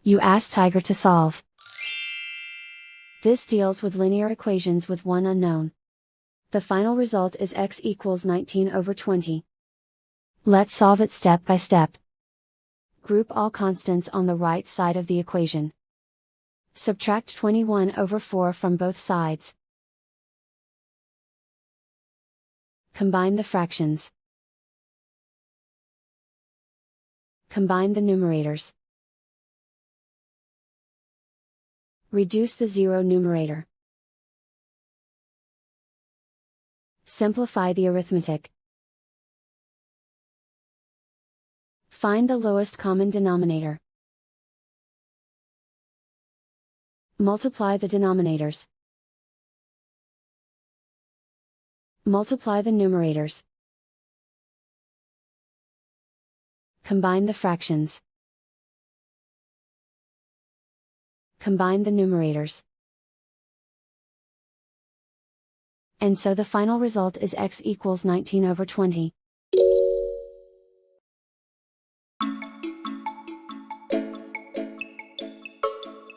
You ask Tiger to solve. This deals with linear equations with one unknown. The final result is x equals 19/20. Let's solve it step by step. Group all constants on the right side of the equation. Subtract 21/4 from both sides. Combine the fractions. Combine the numerators. Reduce the zero numerator. Simplify the arithmetic. Find the lowest common denominator. Multiply the denominators. Multiply the numerators. Combine the fractions. Combine the numerators. And so the final result is x equals 19/20.